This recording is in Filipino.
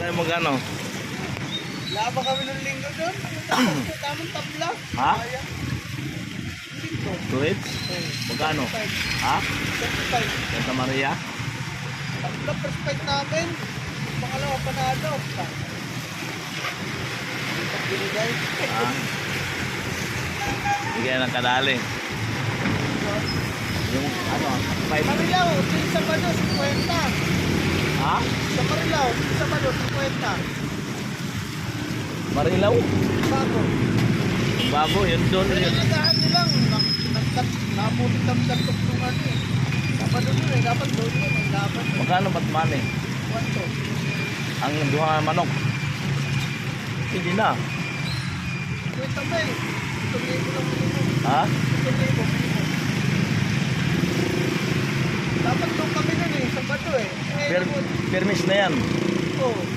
tayo magano? Laba kami ng linggo doon. Tamang tabla. Ha? Kaya. Linggo. Tuwit? Magano? Ha? 35. Santa Maria? Tabla perspect namin. Pangalawa panalo. Binigay. Ha? Bigay ng kadali. Yung ano? 5. Marilaw, sa Sabado, 50. Ha? Sa Marilaw, sa Sabado, 50. Marilaw? Bago. Bago, yun doon. Pero Yun. nagahan nyo lang. Napulit ang tagtugtungan eh. Sabado doon eh. Dapat doon yun. Ang dapat. Magkano ba't money? Kwanto. Ang duha manok? Hindi na. Kwenta ba eh. 1,000 lang minimum. Ha? 1,000 minimum. Dapat doon kami nun eh. Sabado eh. Per, permis na yan. Oo.